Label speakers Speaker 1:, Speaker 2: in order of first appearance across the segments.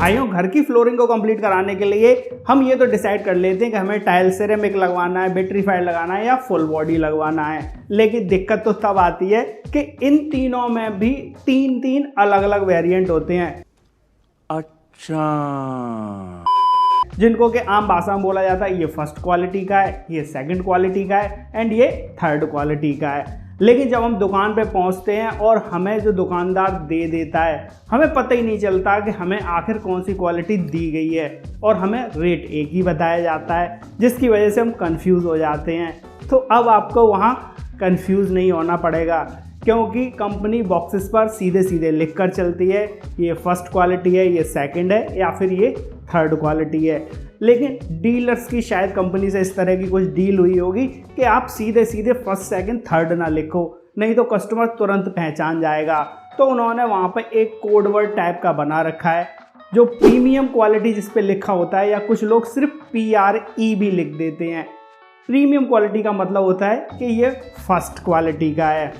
Speaker 1: भाइयों घर की फ्लोरिंग को कंप्लीट कराने के लिए हम ये तो डिसाइड कर लेते हैं कि हमें टाइल सिरेमिक लगवाना है, विट्रीफाइड लगाना है या फुल बॉडी लगवाना है। लेकिन दिक्कत तो तब आती है कि इन तीनों में भी तीन अलग अलग वेरिएंट होते हैं।
Speaker 2: अच्छा,
Speaker 1: जिनको कि आम भाषा में बोला जाता है ये फर्स्ट क्वालिटी का है, ये सेकंड क्वालिटी का है एंड ये थर्ड क्वालिटी का है। लेकिन जब हम दुकान पे पहुंचते हैं और हमें जो दुकानदार दे देता है हमें पता ही नहीं चलता कि हमें आखिर कौन सी क्वालिटी दी गई है और हमें रेट एक ही बताया जाता है, जिसकी वजह से हम कंफ्यूज हो जाते हैं। तो अब आपको वहाँ कंफ्यूज नहीं होना पड़ेगा, क्योंकि कंपनी बॉक्सेस पर सीधे सीधे लिख कर चलती है ये फर्स्ट क्वालिटी है, ये सेकंड है या फिर ये थर्ड क्वालिटी है। लेकिन डीलर्स की शायद कंपनी से इस तरह की कुछ डील हुई होगी कि आप सीधे सीधे फर्स्ट सेकंड थर्ड ना लिखो, नहीं तो कस्टमर तुरंत पहचान जाएगा। तो उन्होंने वहाँ पर एक कोड वर्ड टाइप का बना रखा है जो प्रीमियम क्वालिटी जिस पे लिखा होता है, या कुछ लोग सिर्फ PRE भी लिख देते हैं। प्रीमियम क्वालिटी का मतलब होता है कि ये फर्स्ट क्वालिटी का है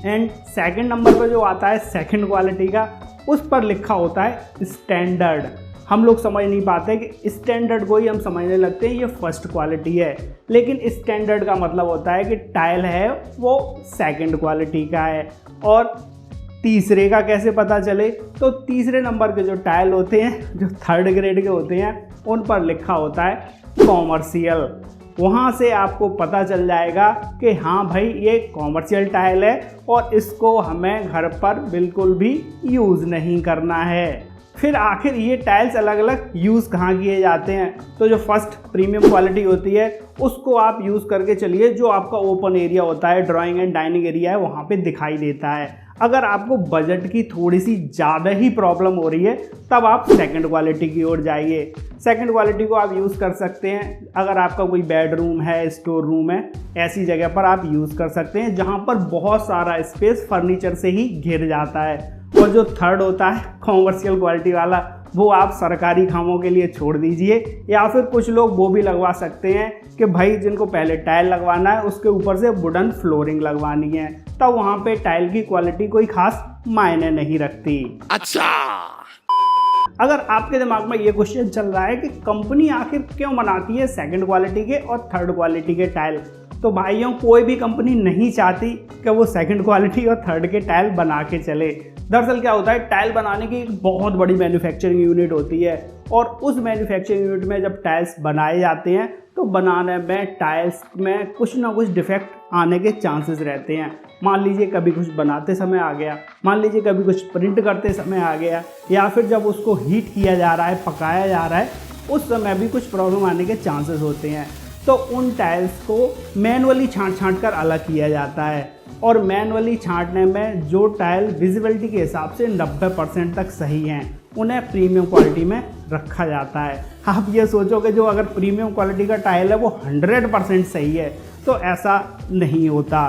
Speaker 1: एंड सेकंड नंबर पर जो आता है सेकंड क्वालिटी का, उस पर लिखा होता है स्टैंडर्ड। हम लोग समझ नहीं पाते कि स्टैंडर्ड को ही हम समझने लगते हैं ये फर्स्ट क्वालिटी है, लेकिन स्टैंडर्ड का मतलब होता है कि टाइल है वो सेकंड क्वालिटी का है। और तीसरे का कैसे पता चले, तो तीसरे नंबर के जो टाइल होते हैं जो थर्ड ग्रेड के होते हैं उन पर लिखा होता है कॉमर्शियल। वहाँ से आपको पता चल जाएगा कि हाँ भाई ये कॉमर्शियल टाइल है और इसको हमें घर पर बिल्कुल भी यूज़ नहीं करना है। फिर आखिर ये टाइल्स अलग अलग यूज़ कहाँ किए जाते हैं, तो जो फर्स्ट प्रीमियम क्वालिटी होती है उसको आप यूज़ करके चलिए जो आपका ओपन एरिया होता है, ड्राइंग एंड डाइनिंग एरिया है, वहाँ पे दिखाई देता है। अगर आपको बजट की थोड़ी सी ज़्यादा ही प्रॉब्लम हो रही है तब आप सेकंड क्वालिटी की ओर जाइए। सेकंड क्वालिटी को आप यूज़ कर सकते हैं अगर आपका कोई बेडरूम है, स्टोर रूम है, ऐसी जगह पर आप यूज़ कर सकते हैं जहाँ पर बहुत सारा स्पेस फर्नीचर से ही घिर जाता है। और जो थर्ड होता है कॉमर्शियल क्वालिटी वाला, वो आप सरकारी कामों के लिए छोड़ दीजिए, या फिर कुछ लोग वो भी लगवा सकते हैं कि भाई जिनको पहले टाइल लगवाना है उसके ऊपर से वुडन फ्लोरिंग लगवानी है, तब वहाँ पे टाइल की क्वालिटी कोई खास मायने नहीं रखती।
Speaker 2: अच्छा,
Speaker 1: अगर आपके दिमाग में ये क्वेश्चन चल रहा है कि कंपनी आखिर क्यों बनाती है सेकंड क्वालिटी के और थर्ड क्वालिटी के टाइल, तो भाइयों कोई भी कंपनी नहीं चाहती कि वो सेकंड क्वालिटी और थर्ड के टाइल बना के चले। दरअसल क्या होता है, टाइल बनाने की एक बहुत बड़ी मैन्युफैक्चरिंग यूनिट होती है और उस मैन्युफैक्चरिंग यूनिट में जब टाइल्स बनाए जाते हैं तो बनाने में टाइल्स में कुछ ना कुछ डिफेक्ट आने के चांसेस रहते हैं। मान लीजिए कभी कुछ बनाते समय आ गया, मान लीजिए कभी कुछ प्रिंट करते समय आ गया, या फिर जब उसको हीट किया जा रहा है, पकाया जा रहा है, उस समय भी कुछ प्रॉब्लम आने के चांसेस होते हैं। तो उन टाइल्स को मैनुअली छांट कर अलग किया जाता है और मैनुअली छांटने में जो टाइल विजिबिलिटी के हिसाब से 90% तक सही हैं उन्हें प्रीमियम क्वालिटी में रखा जाता है। आप ये सोचो कि जो अगर प्रीमियम क्वालिटी का टाइल है वो 100% सही है, तो ऐसा नहीं होता।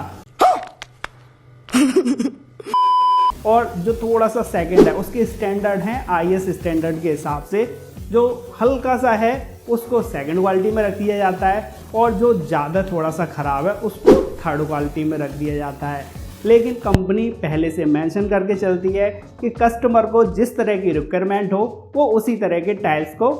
Speaker 1: और जो थोड़ा सा सेकंड है उसके स्टैंडर्ड हैं IS स्टैंडर्ड के हिसाब से, जो हल्का सा है उसको सेकंड क्वालिटी में रख दिया जाता है और जो ज़्यादा थोड़ा सा ख़राब है उसको थर्ड क्वालिटी में रख दिया जाता है। लेकिन कंपनी पहले से मेंशन करके चलती है कि कस्टमर को जिस तरह की रिक्वायरमेंट हो वो उसी तरह के टाइल्स को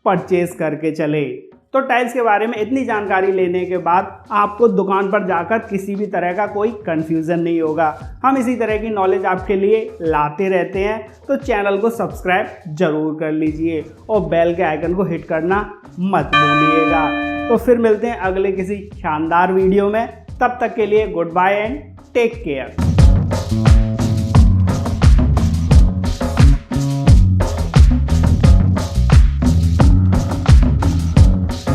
Speaker 1: परचेज करके चले। तो टाइल्स के बारे में इतनी जानकारी लेने के बाद आपको दुकान पर जाकर किसी भी तरह का कोई कन्फ्यूज़न नहीं होगा। हम इसी तरह की नॉलेज आपके लिए लाते रहते हैं, तो चैनल को सब्सक्राइब जरूर कर लीजिए और बेल के आइकन को हिट करना मत भूलिएगा। तो फिर मिलते हैं अगले किसी शानदार वीडियो में, तब तक के लिए good bye and take care.